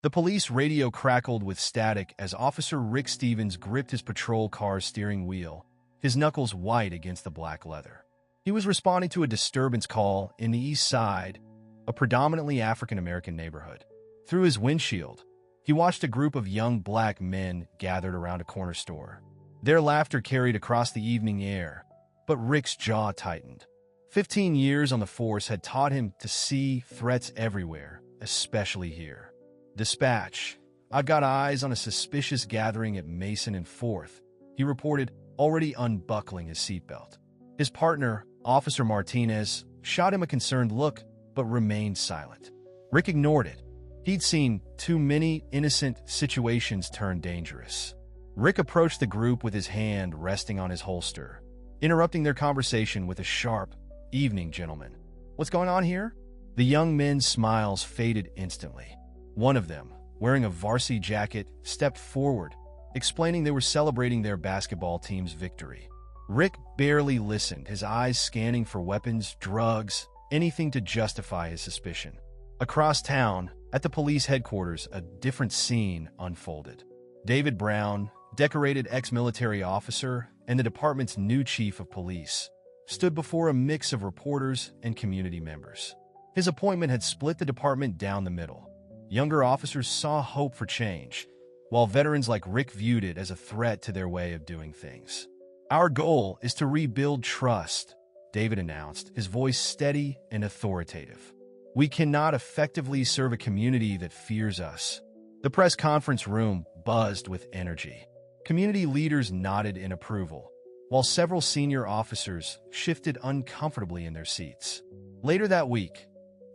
The police radio crackled with static as Officer Rick Stevens gripped his patrol car's steering wheel, his knuckles white against the black leather. He was responding to a disturbance call in the East Side, a predominantly African-American neighborhood. Through his windshield, he watched a group of young black men gathered around a corner store. Their laughter carried across the evening air, but Rick's jaw tightened. 15 years on the force had taught him to see threats everywhere, especially here. "Dispatch, I've got eyes on a suspicious gathering at Mason and 4th, he reported, already unbuckling his seatbelt. His partner, Officer Martinez, shot him a concerned look, but remained silent. Rick ignored it. He'd seen too many innocent situations turn dangerous. Rick approached the group with his hand resting on his holster, interrupting their conversation with a sharp, "Evening, gentlemen. What's going on here?" The young men's smiles faded instantly. One of them, wearing a varsity jacket, stepped forward, explaining they were celebrating their basketball team's victory. Rick barely listened, his eyes scanning for weapons, drugs, anything to justify his suspicion. Across town, at the police headquarters, a different scene unfolded. David Brown, decorated ex-military officer and the department's new chief of police, stood before a mix of reporters and community members. His appointment had split the department down the middle. Younger officers saw hope for change, while veterans like Rick viewed it as a threat to their way of doing things. "Our goal is to rebuild trust," David announced, his voice steady and authoritative. "We cannot effectively serve a community that fears us." The press conference room buzzed with energy. Community leaders nodded in approval, while several senior officers shifted uncomfortably in their seats. Later that week,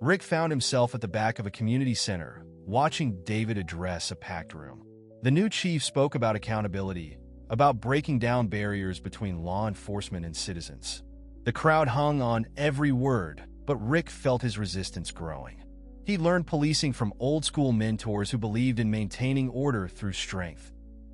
Rick found himself at the back of a community center, watching David address a packed room. The new chief spoke about accountability, about breaking down barriers between law enforcement and citizens. The crowd hung on every word, but Rick felt his resistance growing. He learned policing from old-school mentors who believed in maintaining order through strength,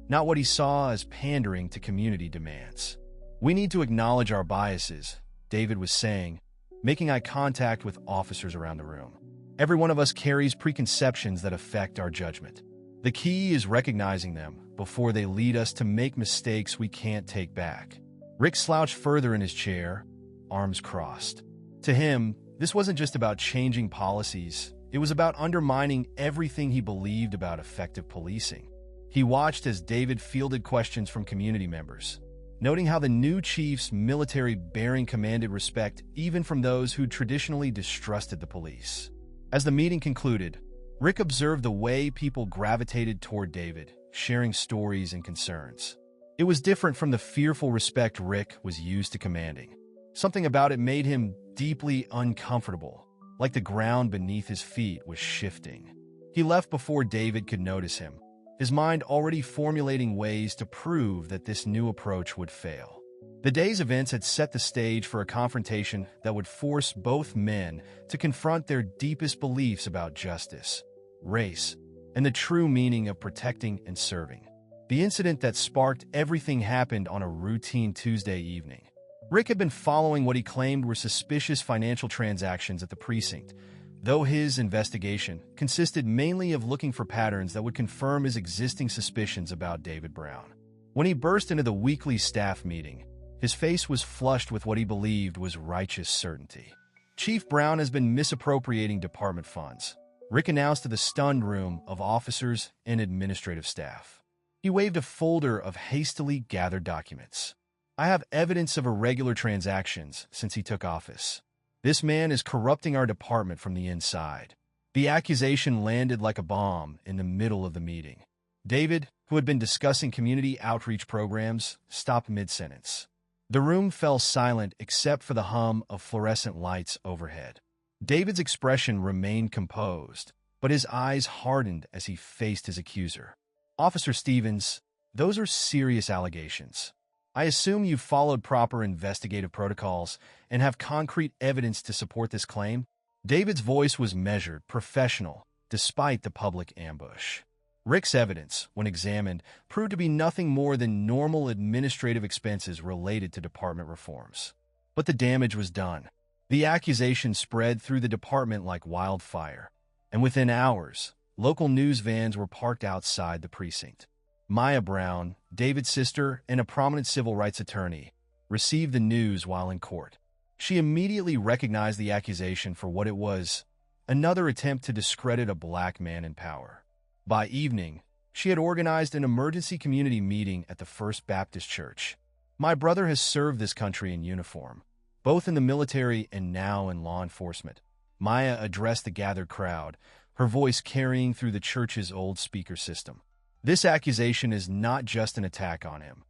not what he saw as pandering to community demands. "We need to acknowledge our biases," David was saying, making eye contact with officers around the room. "Every one of us carries preconceptions that affect our judgment. The key is recognizing them before they lead us to make mistakes we can't take back." Rick slouched further in his chair, arms crossed. To him, this wasn't just about changing policies, it was about undermining everything he believed about effective policing. He watched as David fielded questions from community members, noting how the new chief's military bearing commanded respect even from those who traditionally distrusted the police. As the meeting concluded, Rick observed the way people gravitated toward David, sharing stories and concerns. It was different from the fearful respect Rick was used to commanding. Something about it made him deeply uncomfortable, like the ground beneath his feet was shifting. He left before David could notice him, his mind already formulating ways to prove that this new approach would fail. The day's events had set the stage for a confrontation that would force both men to confront their deepest beliefs about justice, race, and the true meaning of protecting and serving. The incident that sparked everything happened on a routine Tuesday evening. Rick had been following what he claimed were suspicious financial transactions at the precinct, though his investigation consisted mainly of looking for patterns that would confirm his existing suspicions about David Brown. When he burst into the weekly staff meeting, his face was flushed with what he believed was righteous certainty. "Chief Brown has been misappropriating department funds," Rick announced to the stunned room of officers and administrative staff. He waved a folder of hastily gathered documents. "I have evidence of irregular transactions since he took office. This man is corrupting our department from the inside." The accusation landed like a bomb in the middle of the meeting. David, who had been discussing community outreach programs, stopped mid-sentence. The room fell silent except for the hum of fluorescent lights overhead. David's expression remained composed, but his eyes hardened as he faced his accuser. "Officer Stevens, those are serious allegations. I assume you've followed proper investigative protocols and have concrete evidence to support this claim?" David's voice was measured, professional, despite the public ambush. Rick's evidence, when examined, proved to be nothing more than normal administrative expenses related to department reforms. But the damage was done. The accusation spread through the department like wildfire, and within hours, Local news vans were parked outside the precinct. Maya Brown, David's sister and a prominent civil rights attorney, received the news while in court. She immediately recognized the accusation for what it was: another attempt to discredit a black man in power. By evening, she had organized an emergency community meeting at the First Baptist Church. "My brother has served this country in uniform, both in the military and now in law enforcement," Maya addressed the gathered crowd, her voice carrying through the church's old speaker system. "This accusation is not just an attack on him.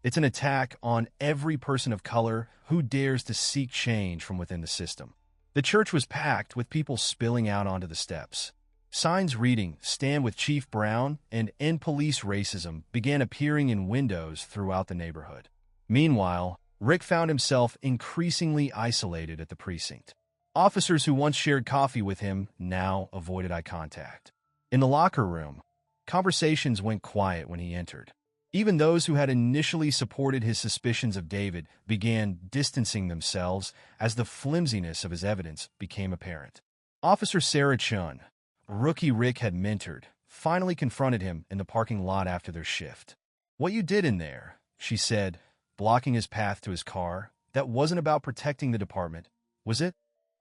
It's an attack on every person of color who dares to seek change from within the system." The church was packed, with people spilling out onto the steps. Signs reading, "Stand with Chief Brown" and "End Police Racism" began appearing in windows throughout the neighborhood. Meanwhile, Rick found himself increasingly isolated at the precinct. Officers who once shared coffee with him now avoided eye contact. In the locker room, conversations went quiet when he entered. Even those who had initially supported his suspicions of David began distancing themselves as the flimsiness of his evidence became apparent. Officer Sarah Chun, rookie Rick had mentored, finally confronted him in the parking lot after their shift. "What you did in there," she said, blocking his path to his car, "that wasn't about protecting the department, was it?"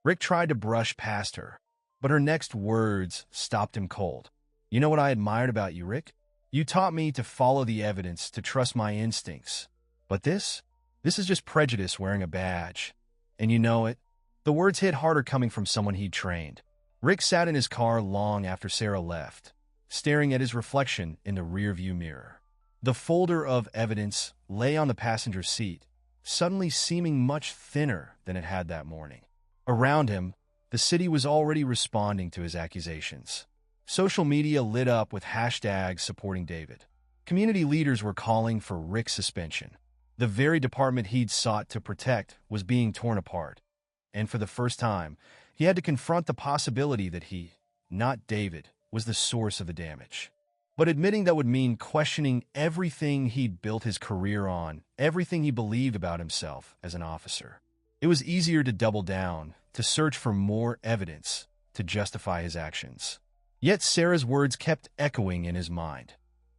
Rick tried to brush past her, but her next words stopped him cold. "You know what I admired about you, Rick? You taught me to follow the evidence, to trust my instincts. But this is just prejudice wearing a badge. And you know it." The words hit harder coming from someone he'd trained. Rick sat in his car long after Sarah left, staring at his reflection in the rearview mirror. The folder of evidence lay on the passenger seat, suddenly seeming much thinner than it had that morning. Around him, the city was already responding to his accusations. Social media lit up with hashtags supporting David. Community leaders were calling for Rick's suspension. The very department he'd sought to protect was being torn apart. And for the first time, he had to confront the possibility that he, not David, was the source of the damage. But admitting that would mean questioning everything he'd built his career on, everything he believed about himself as an officer. It was easier to double down, to search for more evidence to justify his actions. Yet Sarah's words kept echoing in his mind.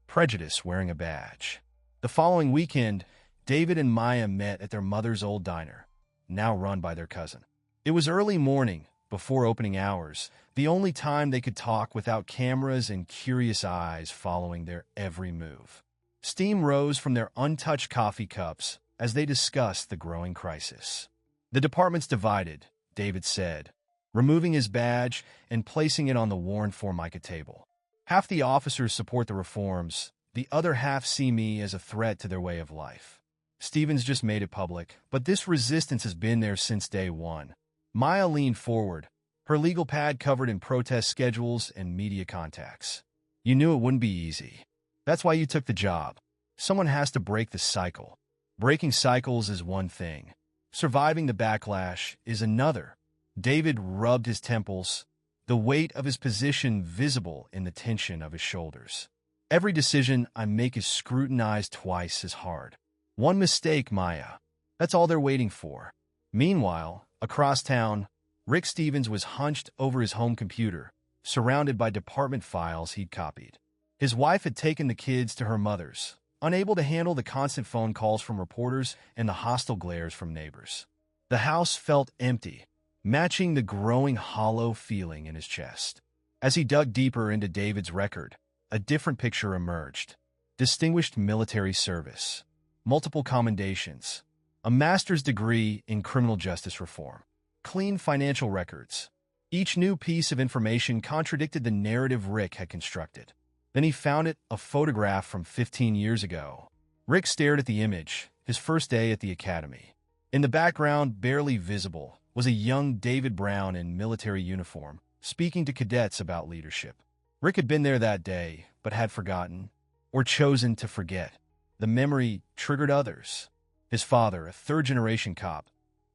Prejudice wearing a badge. The following weekend, David and Maya met at their mother's old diner, now run by their cousin. It was early morning, before opening hours, the only time they could talk without cameras and curious eyes following their every move. Steam rose from their untouched coffee cups as they discussed the growing crisis. "The department's divided," David said, removing his badge and placing it on the worn Formica table. "Half the officers support the reforms, the other half see me as a threat to their way of life. Stevens just made it public, but this resistance has been there since day one." Maya leaned forward, her legal pad covered in protest schedules and media contacts. "You knew it wouldn't be easy. That's why you took the job. Someone has to break the cycle. Breaking cycles is one thing. Surviving the backlash is another." David rubbed his temples, the weight of his position visible in the tension of his shoulders. "Every decision I make is scrutinized twice as hard. One mistake, Maya. That's all they're waiting for." Meanwhile, across town, Rick Stevens was hunched over his home computer, surrounded by department files he'd copied. His wife had taken the kids to her mother's, unable to handle the constant phone calls from reporters and the hostile glares from neighbors. The house felt empty, matching the growing hollow feeling in his chest. As he dug deeper into David's record, a different picture emerged. Distinguished military service, multiple commendations, a master's degree in criminal justice reform, clean financial records. Each new piece of information contradicted the narrative Rick had constructed. Then he found it, a photograph from 15 years ago. Rick stared at the image, his first day at the academy. In the background, barely visible, was a young David Brown in military uniform, speaking to cadets about leadership. Rick had been there that day, but had forgotten, or chosen to forget. The memory triggered others. His father, a third-generation cop,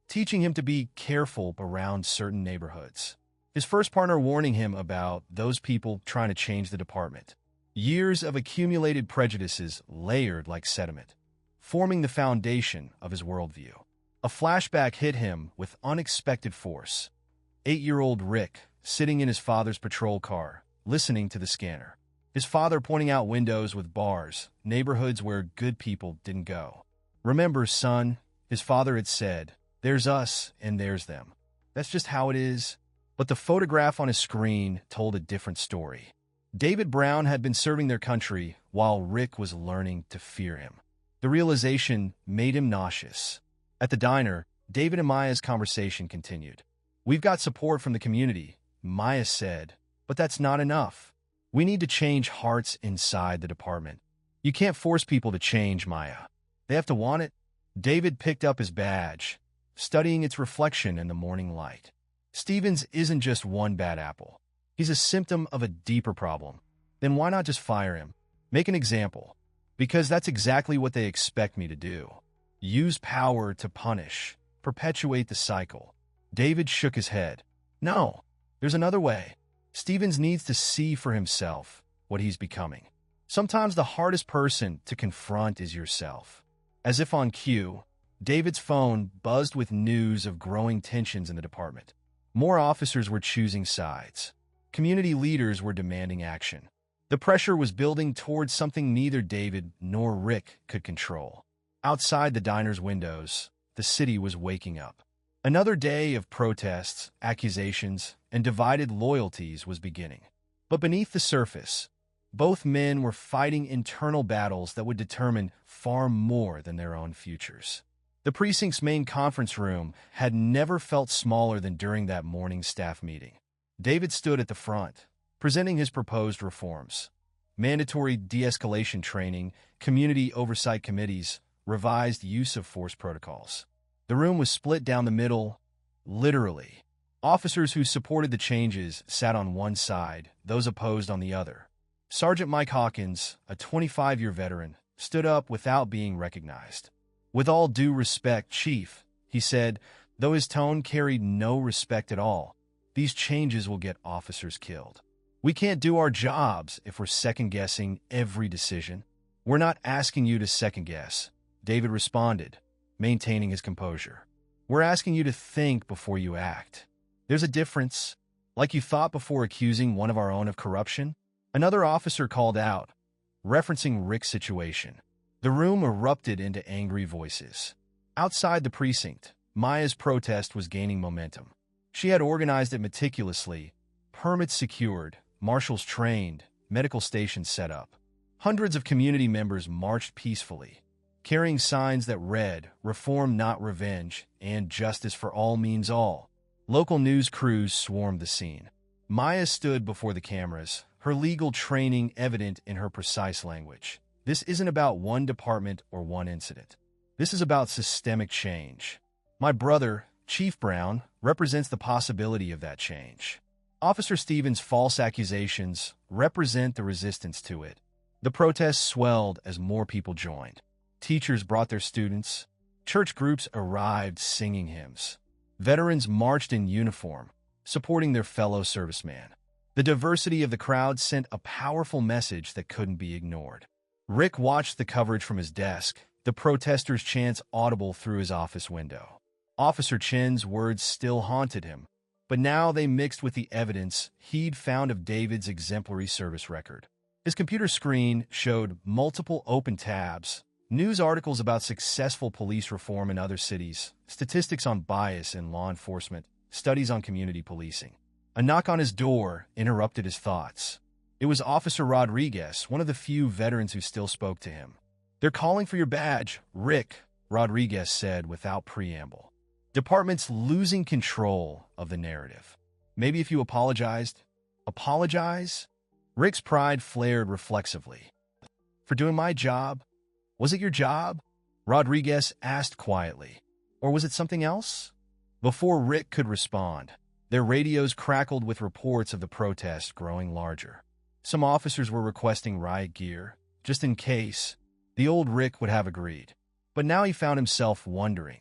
teaching him to be careful around certain neighborhoods. His first partner warning him about those people trying to change the department. Years of accumulated prejudices layered like sediment, forming the foundation of his worldview. A flashback hit him with unexpected force. 8-year-old Rick, sitting in his father's patrol car, listening to the scanner. His father pointing out windows with bars, neighborhoods where good people didn't go. "Remember, son," his father had said, "there's us and there's them. That's just how it is." But the photograph on his screen told a different story. David Brown had been serving their country while Rick was learning to fear him. The realization made him nauseous. At the diner, David and Maya's conversation continued. "We've got support from the community," Maya said, "but that's not enough. We need to change hearts inside the department. You can't force people to change, Maya. They have to want it." David picked up his badge, studying its reflection in the morning light. Stevens isn't just one bad apple. He's a symptom of a deeper problem. Then why not just fire him? Make an example. Because that's exactly what they expect me to do. Use power to punish, perpetuate the cycle. David shook his head. "No, there's another way." Stevens needs to see for himself what he's becoming. Sometimes the hardest person to confront is yourself. As if on cue, David's phone buzzed with news of growing tensions in the department. More officers were choosing sides. Community leaders were demanding action. The pressure was building towards something neither David nor Rick could control. Outside the diner's windows, the city was waking up. Another day of protests, accusations, and divided loyalties was beginning. But beneath the surface, both men were fighting internal battles that would determine far more than their own futures. The precinct's main conference room had never felt smaller than during that morning staff meeting. David stood at the front, presenting his proposed reforms. Mandatory de-escalation training, community oversight committees, revised use of force protocols. The room was split down the middle, literally. Officers who supported the changes sat on one side, those opposed on the other. Sergeant Mike Hawkins, a 25-year veteran, stood up without being recognized. "With all due respect, Chief," he said, though his tone carried no respect at all, "these changes will get officers killed. We can't do our jobs if we're second-guessing every decision." "We're not asking you to second-guess," David responded, maintaining his composure. "We're asking you to think before you act. There's a difference. Like you thought before accusing one of our own of corruption?" Another officer called out, referencing Rick's situation. The room erupted into angry voices. Outside the precinct, Maya's protest was gaining momentum. She had organized it meticulously, permits secured, marshals trained, medical stations set up. Hundreds of community members marched peacefully, carrying signs that read, "Reform not revenge," and "Justice for all means all." Local news crews swarmed the scene. Maya stood before the cameras, her legal training evident in her precise language. "This isn't about one department or one incident. This is about systemic change. My brother, Chief Brown, represents the possibility of that change. Officer Stevens' false accusations represent the resistance to it." The protests swelled as more people joined. Teachers brought their students. Church groups arrived singing hymns. Veterans marched in uniform, supporting their fellow serviceman. The diversity of the crowd sent a powerful message that couldn't be ignored. Rick watched the coverage from his desk, the protesters' chants audible through his office window. Officer Chen's words still haunted him, but now they mixed with the evidence he'd found of David's exemplary service record. His computer screen showed multiple open tabs, news articles about successful police reform in other cities, statistics on bias in law enforcement, studies on community policing. A knock on his door interrupted his thoughts. It was Officer Rodriguez, one of the few veterans who still spoke to him. "They're calling for your badge, Rick," Rodriguez said without preamble. "Department's losing control of the narrative. Maybe if you apologized." "Apologize?" Rick's pride flared reflexively. "For doing my job? Was it your job?" Rodriguez asked quietly. "Or was it something else?" Before Rick could respond, their radios crackled with reports of the protest growing larger. Some officers were requesting riot gear, just in case. The old Rick would have agreed. But now he found himself wondering,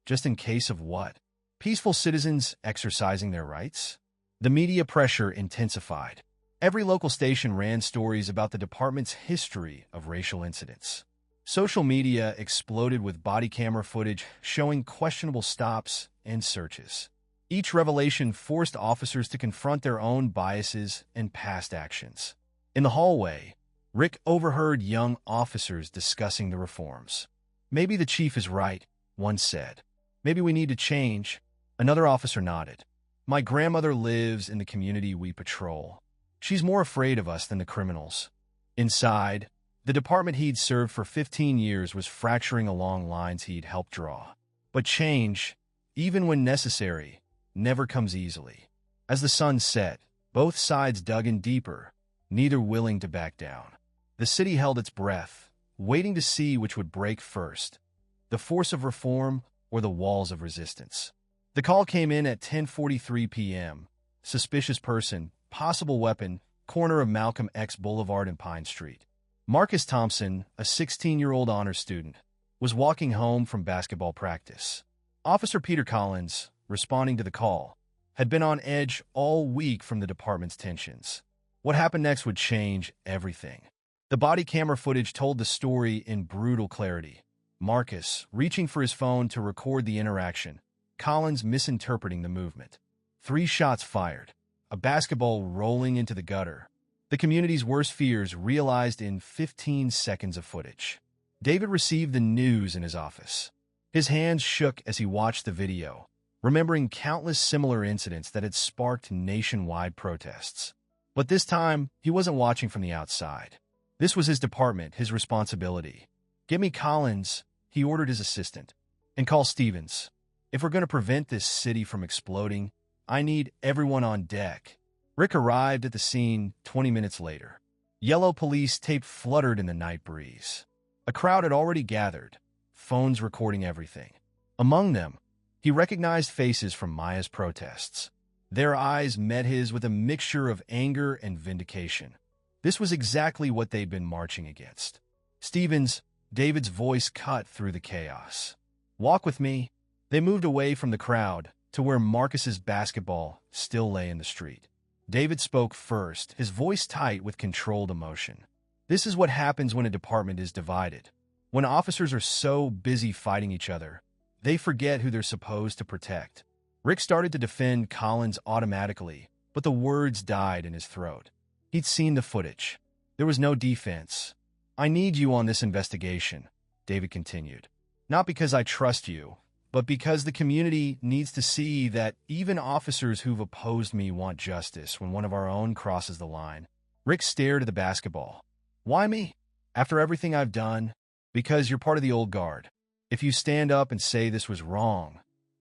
just in case of what? Peaceful citizens exercising their rights? The media pressure intensified. Every local station ran stories about the department's history of racial incidents. Social media exploded with body camera footage showing questionable stops and searches. Each revelation forced officers to confront their own biases and past actions. In the hallway, Rick overheard young officers discussing the reforms. "Maybe the chief is right," one said. "Maybe we need to change." Another officer nodded. "My grandmother lives in the community we patrol. She's more afraid of us than the criminals." Inside, the department he'd served for 15 years was fracturing along lines he'd helped draw. But change, even when necessary, never comes easily. As the sun set, both sides dug in deeper, neither willing to back down. The city held its breath, waiting to see which would break first, the force of reform or the walls of resistance. The call came in at 10:43 p.m. Suspicious person, possible weapon, corner of Malcolm X Boulevard and Pine Street. Marcus Thompson, a 16-year-old honors student, was walking home from basketball practice. Officer Peter Collins, responding to the call, had been on edge all week from the department's tensions. What happened next would change everything. The body camera footage told the story in brutal clarity. Marcus, reaching for his phone to record the interaction, Collins misinterpreting the movement. 3 shots fired, a basketball rolling into the gutter. The community's worst fears realized in 15 seconds of footage. David received the news in his office. His hands shook as he watched the video, remembering countless similar incidents that had sparked nationwide protests. But this time, he wasn't watching from the outside. This was his department, his responsibility. "Get me Collins," he ordered his assistant, "and call Stevens. If we're going to prevent this city from exploding, I need everyone on deck." Rick arrived at the scene 20 minutes later. Yellow police tape fluttered in the night breeze. A crowd had already gathered, phones recording everything. Among them, he recognized faces from Maya's protests. Their eyes met his with a mixture of anger and vindication. This was exactly what they'd been marching against. "Stevens," David's voice cut through the chaos. "Walk with me." They moved away from the crowd to where Marcus's basketball still lay in the street. David spoke first, his voice tight with controlled emotion. "This is what happens when a department is divided. When officers are so busy fighting each other, they forget who they're supposed to protect." Rick started to defend Collins automatically, but the words died in his throat. He'd seen the footage. There was no defense. "I need you on this investigation," David continued. "Not because I trust you, but because the community needs to see that even officers who've opposed me want justice when one of our own crosses the line." Rick stared at the basketball. "Why me? After everything I've done?" "Because you're part of the old guard. If you stand up and say this was wrong,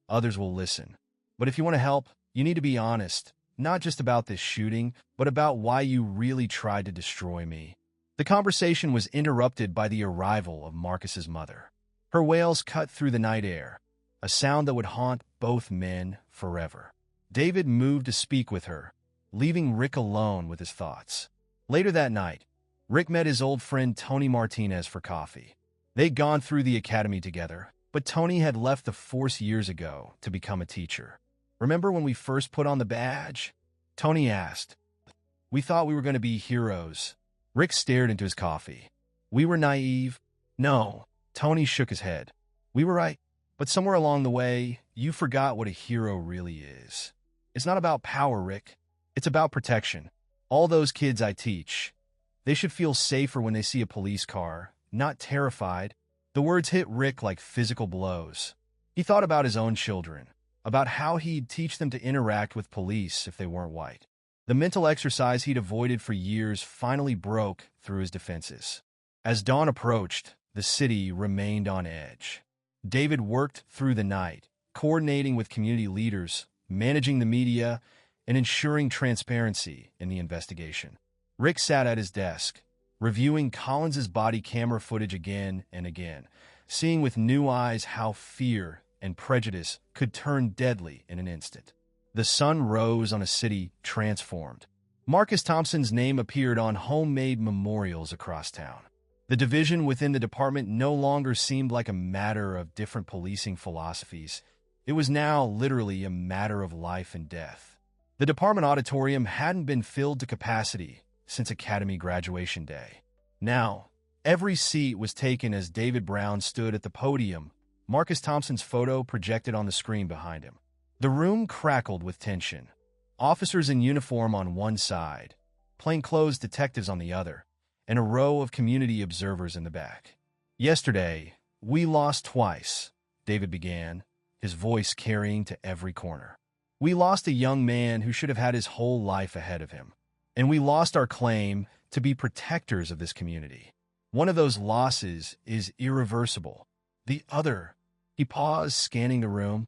others will listen. But if you want to help, you need to be honest, not just about this shooting, but about why you really tried to destroy me." The conversation was interrupted by the arrival of Marcus's mother. Her wails cut through the night air, a sound that would haunt both men forever. David moved to speak with her, leaving Rick alone with his thoughts. Later that night, Rick met his old friend Tony Martinez for coffee. They'd gone through the academy together, but Tony had left the force years ago to become a teacher. "Remember when we first put on the badge?" Tony asked. "We thought we were going to be heroes." Rick stared into his coffee. "We were naive." "No." Tony shook his head. "We were right. But somewhere along the way, you forgot what a hero really is. It's not about power, Rick. It's about protection. All those kids I teach, they should feel safer when they see a police car, not terrified." The words hit Rick like physical blows. He thought about his own children, about how he'd teach them to interact with police if they weren't white. The mental exercise he'd avoided for years finally broke through his defenses. As dawn approached, the city remained on edge. David worked through the night, coordinating with community leaders, managing the media, and ensuring transparency in the investigation. Rick sat at his desk, reviewing Collins's body camera footage again and again, seeing with new eyes how fear and prejudice could turn deadly in an instant. The sun rose on a city transformed. Marcus Thompson's name appeared on homemade memorials across town. The division within the department no longer seemed like a matter of different policing philosophies. It was now literally a matter of life and death. The department auditorium hadn't been filled to capacity since Academy graduation day. Now, every seat was taken as David Brown stood at the podium, Marcus Thompson's photo projected on the screen behind him. The room crackled with tension. Officers in uniform on one side, plainclothes detectives on the other, and a row of community observers in the back. "Yesterday, we lost twice," David began, his voice carrying to every corner. "We lost a young man who should have had his whole life ahead of him. And we lost our claim to be protectors of this community. One of those losses is irreversible. The other," he paused, scanning the room,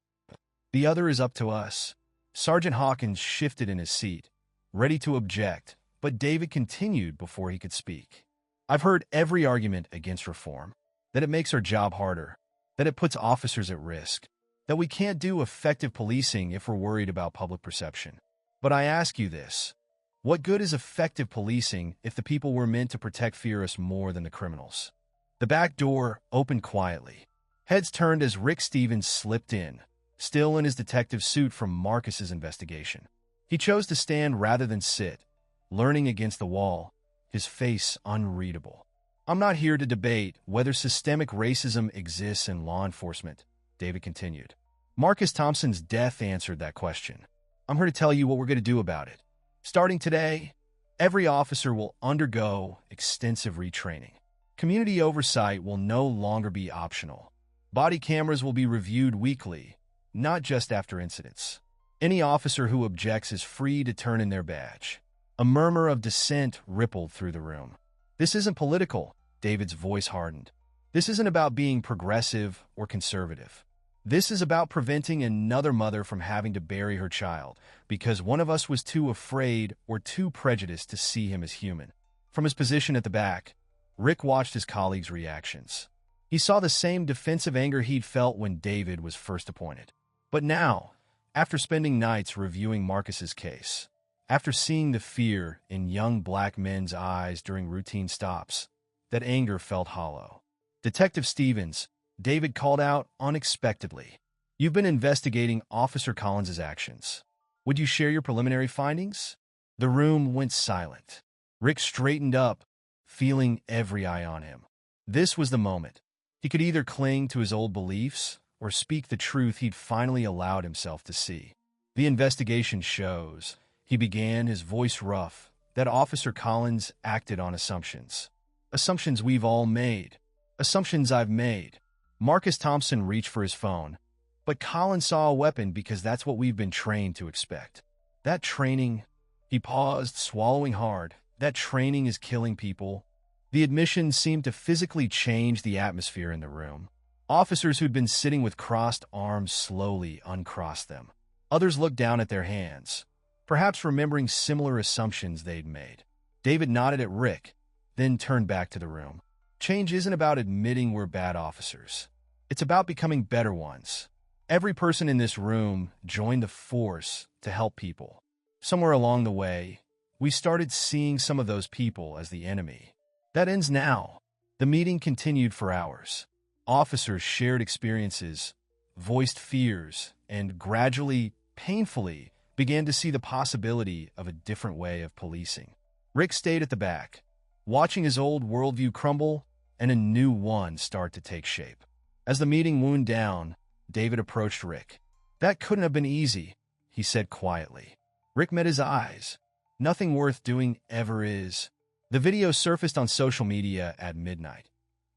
"the other is up to us." Sergeant Hawkins shifted in his seat, ready to object, but David continued before he could speak. "I've heard every argument against reform, that it makes our job harder, that it puts officers at risk, that we can't do effective policing if we're worried about public perception. But I ask you this. What good is effective policing if the people we're meant to protect fear us more than the criminals?" The back door opened quietly. Heads turned as Rick Stevens slipped in, still in his detective suit from Marcus's investigation. He chose to stand rather than sit, leaning against the wall, his face unreadable. "I'm not here to debate whether systemic racism exists in law enforcement," David continued. "Marcus Thompson's death answered that question. I'm here to tell you what we're going to do about it. Starting today, every officer will undergo extensive retraining. Community oversight will no longer be optional. Body cameras will be reviewed weekly, not just after incidents. Any officer who objects is free to turn in their badge." A murmur of dissent rippled through the room. "This isn't political," David's voice hardened. "This isn't about being progressive or conservative. This is about preventing another mother from having to bury her child because one of us was too afraid or too prejudiced to see him as human." From his position at the back, Rick watched his colleagues' reactions. He saw the same defensive anger he'd felt when David was first appointed. But now, after spending nights reviewing Marcus's case, after seeing the fear in young black men's eyes during routine stops, that anger felt hollow. "Detective Stevens," David called out unexpectedly, "you've been investigating Officer Collins's actions. Would you share your preliminary findings?" The room went silent. Rick straightened up, feeling every eye on him. This was the moment. He could either cling to his old beliefs or speak the truth he'd finally allowed himself to see. "The investigation shows," he began, his voice rough, "that Officer Collins acted on assumptions. Assumptions we've all made. Assumptions I've made." Marcus Thompson reached for his phone, but Collins saw a weapon because that's what we've been trained to expect. That training, he paused, swallowing hard, that training is killing people. The admission seemed to physically change the atmosphere in the room. Officers who'd been sitting with crossed arms slowly uncrossed them. Others looked down at their hands, perhaps remembering similar assumptions they'd made. David nodded at Rick, then turned back to the room. "Change isn't about admitting we're bad officers. It's about becoming better ones. Every person in this room joined the force to help people. Somewhere along the way, we started seeing some of those people as the enemy. That ends now." The meeting continued for hours. Officers shared experiences, voiced fears, and gradually, painfully, began to see the possibility of a different way of policing. Rick stayed at the back, watching his old worldview crumble and a new one start to take shape. As the meeting wound down, David approached Rick. "That couldn't have been easy," he said quietly. Rick met his eyes. "Nothing worth doing ever is." The video surfaced on social media at midnight.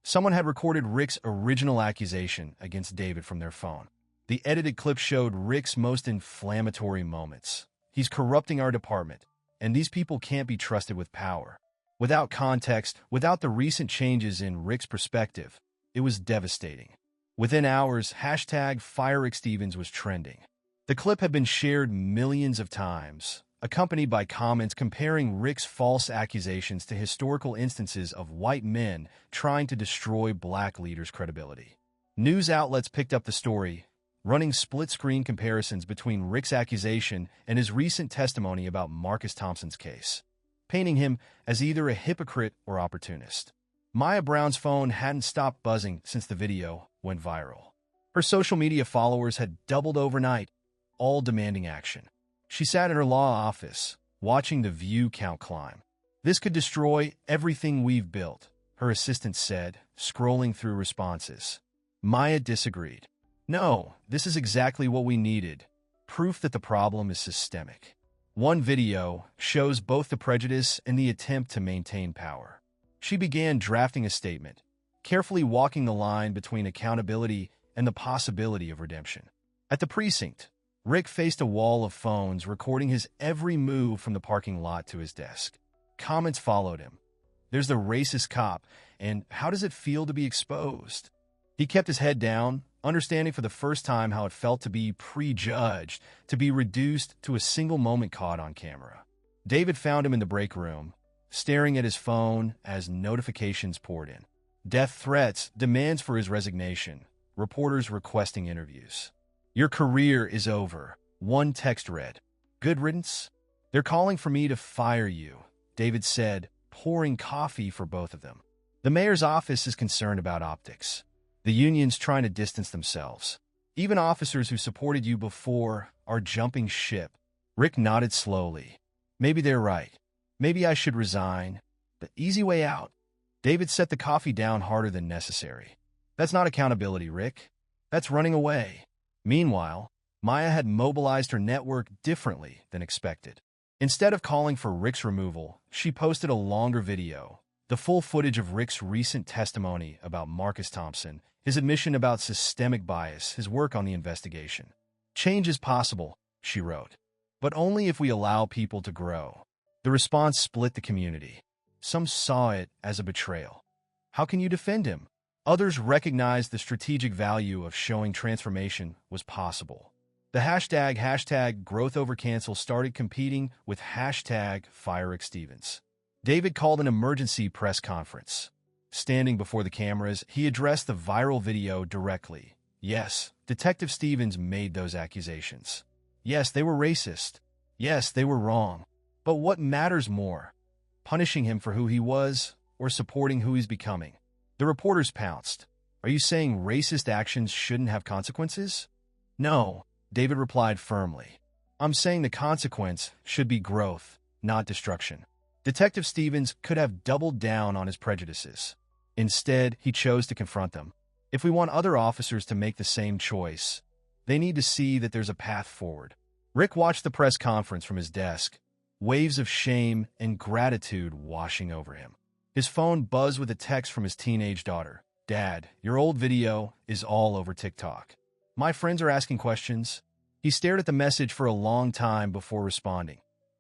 Someone had recorded Rick's original accusation against David from their phone. The edited clip showed Rick's most inflammatory moments. "He's corrupting our department, and these people can't be trusted with power." Without context, without the recent changes in Rick's perspective, it was devastating. Within hours, #FireRickStevens was trending. The clip had been shared millions of times, accompanied by comments comparing Rick's false accusations to historical instances of white men trying to destroy black leaders' credibility. News outlets picked up the story, running split-screen comparisons between Rick's accusation and his recent testimony about Marcus Thompson's case, painting him as either a hypocrite or opportunist. Maya Brown's phone hadn't stopped buzzing since the video went viral. Her social media followers had doubled overnight, all demanding action. She sat in her law office, watching the view count climb. "This could destroy everything we've built," her assistant said, scrolling through responses. Maya disagreed. "No, this is exactly what we needed. proof that the problem is systemic. One video shows both the prejudice and the attempt to maintain power. She began drafting a statement, carefully walking the line between accountability and the possibility of redemption. At the precinct, Rick faced a wall of phones recording his every move from the parking lot to his desk. Comments followed him. There's the racist cop, and how does it feel to be exposed? He kept his head down, understanding for the first time how it felt to be prejudged, to be reduced to a single moment caught on camera. David found him in the break room, staring at his phone as notifications poured in. Death threats, demands for his resignation, reporters requesting interviews. Your career is over, one text read. Good riddance? They're calling for me to fire you, David said, pouring coffee for both of them. The mayor's office is concerned about optics. The union's trying to distance themselves. Even officers who supported you before are jumping ship. Rick nodded slowly. Maybe they're right. Maybe I should resign. The easy way out. David set the coffee down harder than necessary. That's not accountability, Rick. That's running away. Meanwhile, Maya had mobilized her network differently than expected. Instead of calling for Rick's removal, she posted a longer video, the full footage of Rick's recent testimony about Marcus Thompson, his admission about systemic bias, his work on the investigation. Change is possible, she wrote, but only if we allow people to grow. The response split the community. Some saw it as a betrayal. How can you defend him? Others recognized the strategic value of showing transformation was possible. The hashtag growth over cancel started competing with hashtag fire Rick Stevens. David called an emergency press conference. Standing before the cameras, he addressed the viral video directly. Yes, Detective Stevens made those accusations. Yes, they were racist. Yes, they were wrong. But what matters more? Punishing him for who he was or supporting who he's becoming? The reporters pounced. Are you saying racist actions shouldn't have consequences? No, David replied firmly. I'm saying the consequence should be growth, not destruction. Detective Stevens could have doubled down on his prejudices. Instead, he chose to confront them. If we want other officers to make the same choice, they need to see that there's a path forward. Rick watched the press conference from his desk, waves of shame and gratitude washing over him. His phone buzzed with a text from his teenage daughter. Dad, your old video is all over TikTok. My friends are asking questions. He stared at the message for a long time before responding.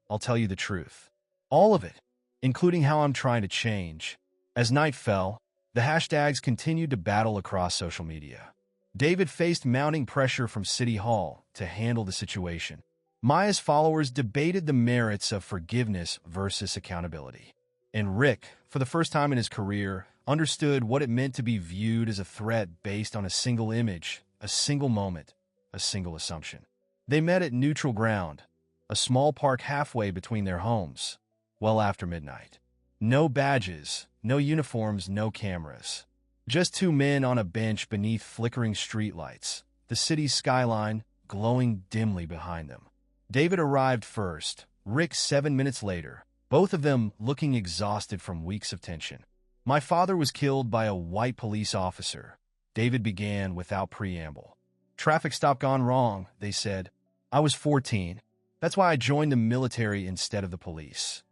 I'll tell you the truth. All of it, including how I'm trying to change. As night fell, the hashtags continued to battle across social media. David faced mounting pressure from City Hall to handle the situation. Maya's followers debated the merits of forgiveness versus accountability. And Rick, for the first time in his career, understood what it meant to be viewed as a threat based on a single image, a single moment, a single assumption. They met at neutral ground, a small park halfway between their homes, well after midnight. No badges, no uniforms, no cameras. Just two men on a bench beneath flickering streetlights, the city's skyline glowing dimly behind them. David arrived first, Rick 7 minutes later, both of them looking exhausted from weeks of tension. My father was killed by a white police officer, David began without preamble. Traffic stop gone wrong, they said. I was 14. That's why I joined the military instead of the police.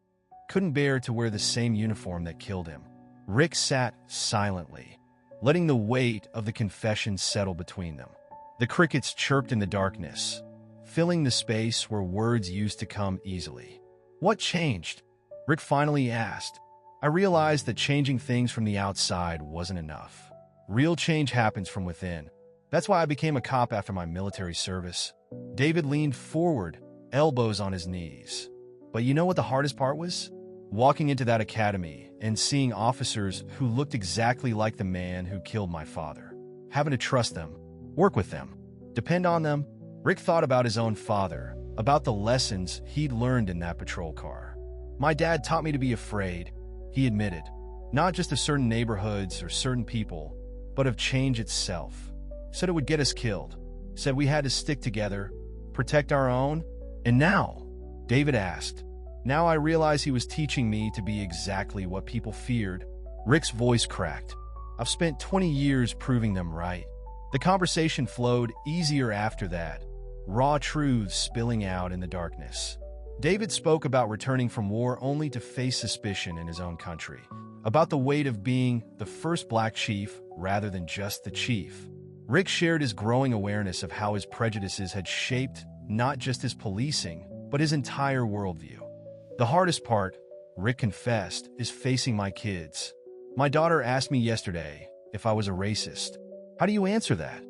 Couldn't bear to wear the same uniform that killed him. Rick sat silently, letting the weight of the confession settle between them. The crickets chirped in the darkness, filling the space where words used to come easily. What changed? Rick finally asked. I realized that changing things from the outside wasn't enough. Real change happens from within. That's why I became a cop after my military service. David leaned forward, elbows on his knees. But you know what the hardest part was? Walking into that academy and seeing officers who looked exactly like the man who killed my father. Having to trust them, work with them, depend on them. Rick thought about his own father, about the lessons he'd learned in that patrol car. My dad taught me to be afraid, he admitted, not just of certain neighborhoods or certain people, but of change itself. Said it would get us killed. Said we had to stick together, protect our own. And now, David asked, now I realize he was teaching me to be exactly what people feared. Rick's voice cracked. I've spent 20 years proving them right. The conversation flowed easier after that. raw truths spilling out in the darkness. David spoke about returning from war only to face suspicion in his own country, about the weight of being the first black chief rather than just the chief. Rick shared his growing awareness of how his prejudices had shaped not just his policing, but his entire worldview. The hardest part, Rick confessed, is facing my kids. My daughter asked me yesterday if I was a racist. How do you answer that?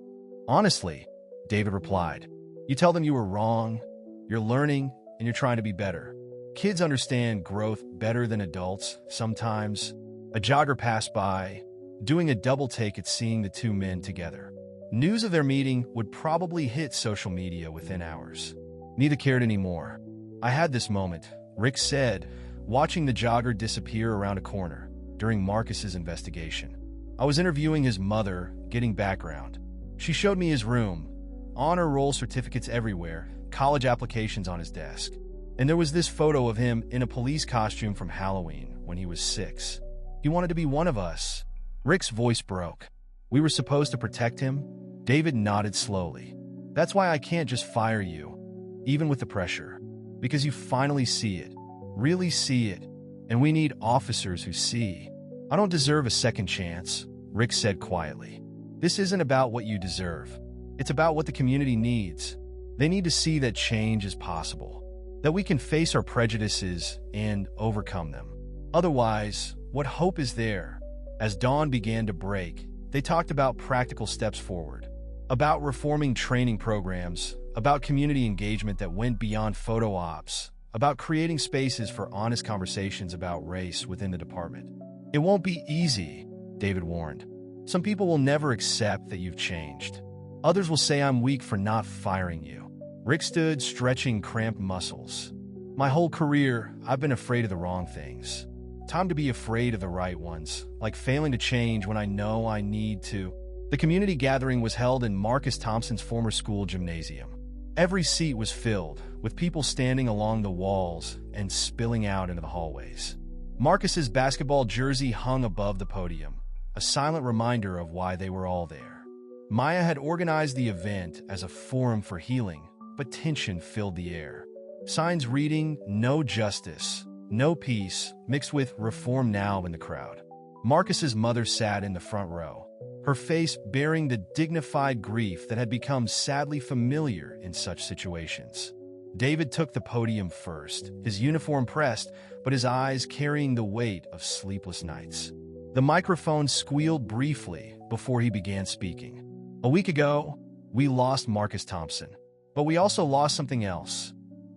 Honestly, David replied, you tell them you were wrong, you're learning, and you're trying to be better. Kids understand growth better than adults sometimes. A jogger passed by, doing a double take at seeing the two men together. News of their meeting would probably hit social media within hours. Neither cared anymore. I had this moment, Rick said, watching the jogger disappear around a corner during Marcus's investigation. I was interviewing his mother, getting background. She showed me his room, honor roll certificates everywhere, college applications on his desk. And there was this photo of him in a police costume from Halloween when he was 6. He wanted to be one of us. Rick's voice broke. We were supposed to protect him? David nodded slowly. That's why I can't just fire you, even with the pressure. Because you finally see it, really see it. And we need officers who see. I don't deserve a second chance, Rick said quietly. This isn't about what you deserve. It's about what the community needs. They need to see that change is possible, that we can face our prejudices and overcome them. Otherwise, what hope is there? As dawn began to break, they talked about practical steps forward, about reforming training programs, about community engagement that went beyond photo ops, about creating spaces for honest conversations about race within the department. It won't be easy, David warned. Some people will never accept that you've changed. Others will say I'm weak for not firing you. Rick stood, stretching cramped muscles. My whole career, I've been afraid of the wrong things. Time to be afraid of the right ones, like failing to change when I know I need to. The community gathering was held in Marcus Thompson's former school gymnasium. Every seat was filled, with people standing along the walls and spilling out into the hallways. Marcus's basketball jersey hung above the podium, a silent reminder of why they were all there. Maya had organized the event as a forum for healing, but tension filled the air. Signs reading, "No justice, no peace," mixed with "Reform now" in the crowd. Marcus's mother sat in the front row, her face bearing the dignified grief that had become sadly familiar in such situations. David took the podium first, his uniform pressed, but his eyes carrying the weight of sleepless nights. The microphone squealed briefly before he began speaking. A week ago, we lost Marcus Thompson, but we also lost something else.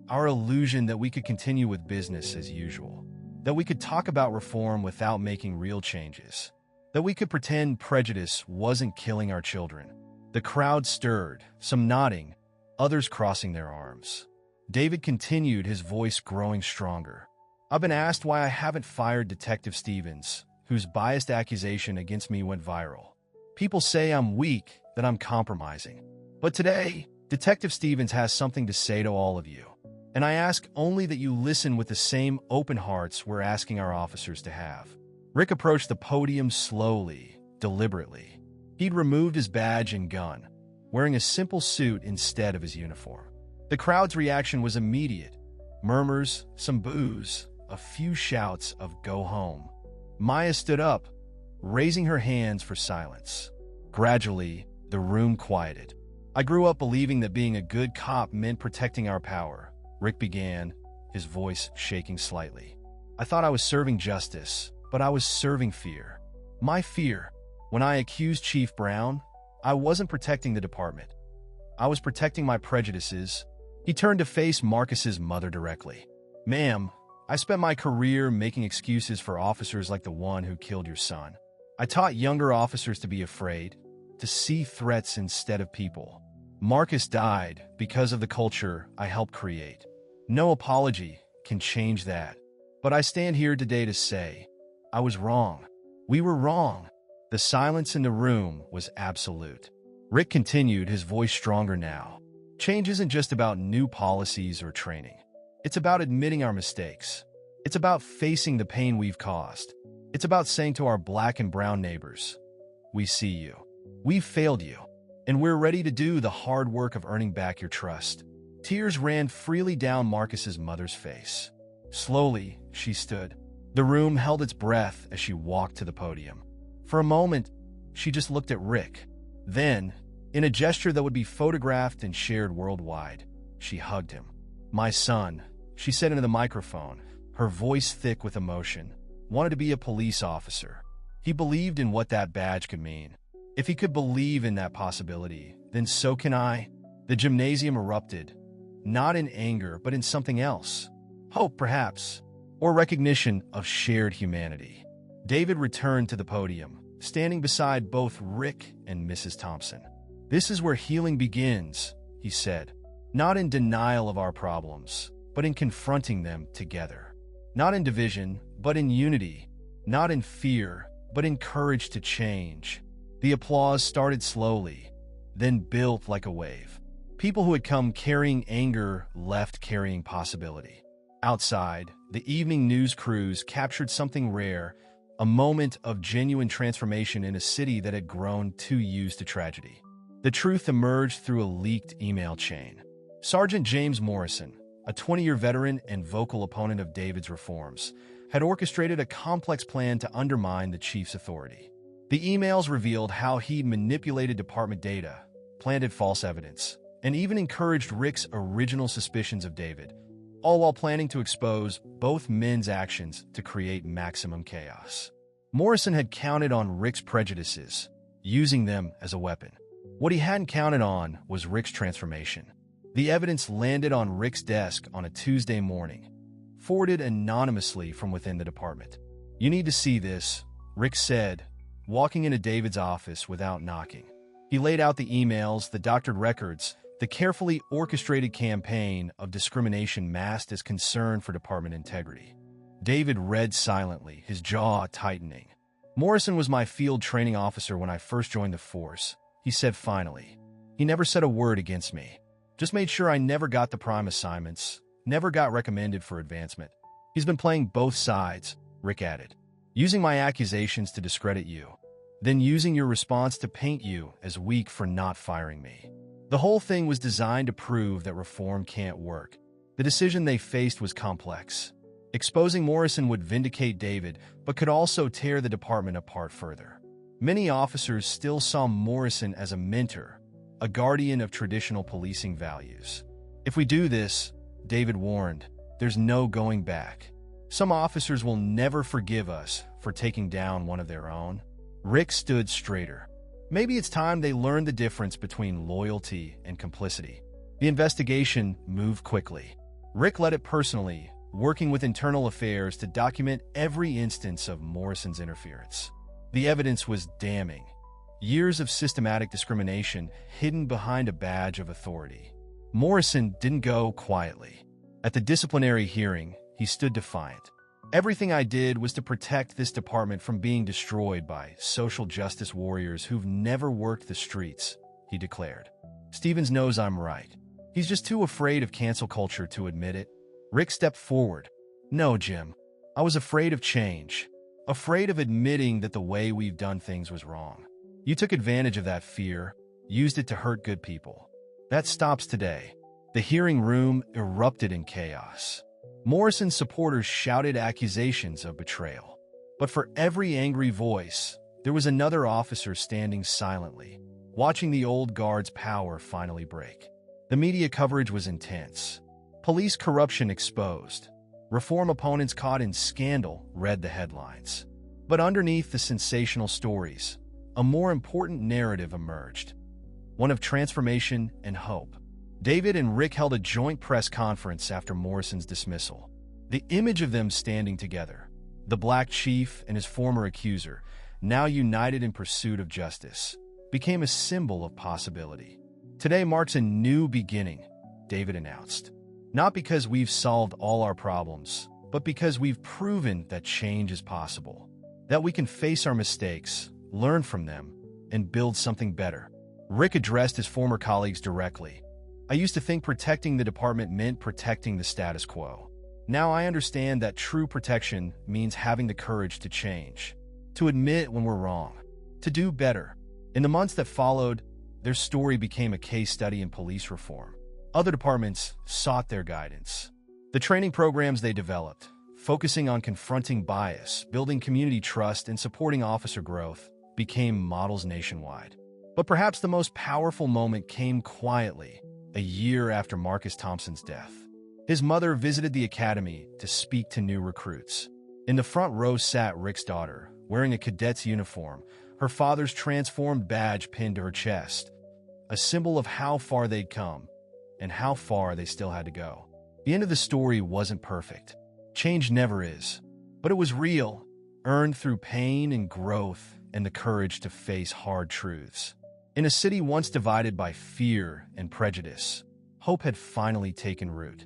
Our illusion that we could continue with business as usual, that we could talk about reform without making real changes, that we could pretend prejudice wasn't killing our children. The crowd stirred, some nodding, others crossing their arms. David continued, his voice growing stronger. I've been asked why I haven't fired Detective Stevens, whose biased accusation against me went viral. People say I'm weak, that I'm compromising. But today, Detective Stevens has something to say to all of you. And I ask only that you listen with the same open hearts we're asking our officers to have. Rick approached the podium slowly, deliberately. He'd removed his badge and gun, wearing a simple suit instead of his uniform. The crowd's reaction was immediate. Murmurs, some boos, a few shouts of "Go home." Maya stood up, raising her hands for silence. Gradually, the room quieted. I grew up believing that being a good cop meant protecting our power, Rick began, his voice shaking slightly. I thought I was serving justice, but I was serving fear. My fear. When I accused Chief Brown, I wasn't protecting the department. I was protecting my prejudices. He turned to face Marcus's mother directly. Ma'am, I spent my career making excuses for officers like the one who killed your son. I taught younger officers to be afraid, to see threats instead of people. Marcus died because of the culture I helped create. No apology can change that. But I stand here today to say, I was wrong. We were wrong. The silence in the room was absolute. Rick continued, his voice stronger now. Change isn't just about new policies or training. It's about admitting our mistakes. It's about facing the pain we've caused. It's about saying to our black and brown neighbors, we see you. We've failed you. and we're ready to do the hard work of earning back your trust." Tears ran freely down Marcus's mother's face. Slowly, she stood. The room held its breath as she walked to the podium. For a moment, she just looked at Rick. Then, in a gesture that would be photographed and shared worldwide, she hugged him. "My son," she said into the microphone, her voice thick with emotion, "wanted to be a police officer. He believed in what that badge could mean. If he could believe in that possibility, then so can I." The gymnasium erupted, not in anger, but in something else. Hope, perhaps, or recognition of shared humanity. David returned to the podium, standing beside both Rick and Mrs. Thompson. "This is where healing begins," he said. "Not in denial of our problems, but in confronting them together. Not in division, but in unity. Not in fear, but in courage to change." The applause started slowly, then built like a wave. People who had come carrying anger left carrying possibility. Outside, the evening news crews captured something rare, a moment of genuine transformation in a city that had grown too used to tragedy. The truth emerged through a leaked email chain. Sergeant James Morrison, a 20-year veteran and vocal opponent of David's reforms, had orchestrated a complex plan to undermine the chief's authority. The emails revealed how he'd manipulated department data, planted false evidence, and even encouraged Rick's original suspicions of David, all while planning to expose both men's actions to create maximum chaos. Morrison had counted on Rick's prejudices, using them as a weapon. What he hadn't counted on was Rick's transformation. The evidence landed on Rick's desk on a Tuesday morning, forwarded anonymously from within the department. "You need to see this," Rick said, walking into David's office without knocking. He laid out the emails, the doctored records, the carefully orchestrated campaign of discrimination masked as concern for department integrity. David read silently, his jaw tightening. "Morrison was my field training officer when I first joined the force," he said finally. "He never said a word against me. Just made sure I never got the prime assignments, never got recommended for advancement. He's been playing both sides," Rick added, "using my accusations to discredit you, then using your response to paint you as weak for not firing me. The whole thing was designed to prove that reform can't work. The decision they faced was complex. Exposing Morrison would vindicate David, but could also tear the department apart further. Many officers still saw Morrison as a mentor, a guardian of traditional policing values. If we do this," David warned, "there's no going back. Some officers will never forgive us for taking down one of their own." Rick stood straighter. Maybe it's time they learned the difference between loyalty and complicity. The investigation moved quickly. Rick led it personally, working with internal affairs to document every instance of Morrison's interference. The evidence was damning. Years of systematic discrimination hidden behind a badge of authority. Morrison didn't go quietly. At the disciplinary hearing, he stood defiant. "Everything I did was to protect this department from being destroyed by social justice warriors who've never worked the streets," he declared. "Stevens knows I'm right. He's just too afraid of cancel culture to admit it." Rick stepped forward. "No, Jim. I was afraid of change. Afraid of admitting that the way we've done things was wrong. You took advantage of that fear, used it to hurt good people. That stops today." The hearing room erupted in chaos. Morrison's supporters shouted accusations of betrayal. But for every angry voice, there was another officer standing silently, watching the old guard's power finally break. The media coverage was intense. Police corruption exposed. Reform opponents caught in scandal read the headlines. But underneath the sensational stories, a more important narrative emerged. One of transformation and hope. David and Rick held a joint press conference after Morrison's dismissal. The image of them standing together, the black chief and his former accuser, now united in pursuit of justice, became a symbol of possibility. "Today marks a new beginning," David announced. "Not because we've solved all our problems, but because we've proven that change is possible. That we can face our mistakes, learn from them, and build something better." Rick addressed his former colleagues directly. "I used to think protecting the department meant protecting the status quo. Now I understand that true protection means having the courage to change, to admit when we're wrong, to do better." In the months that followed, their story became a case study in police reform. Other departments sought their guidance. The training programs they developed, focusing on confronting bias, building community trust, and supporting officer growth, became models nationwide. But perhaps the most powerful moment came quietly, a year after Marcus Thompson's death. His mother visited the academy to speak to new recruits. In the front row sat Rick's daughter, wearing a cadet's uniform, her father's transformed badge pinned to her chest, a symbol of how far they'd come and how far they still had to go. The end of the story wasn't perfect. Change never is. But it was real, earned through pain and growth and the courage to face hard truths. In a city once divided by fear and prejudice, hope had finally taken root.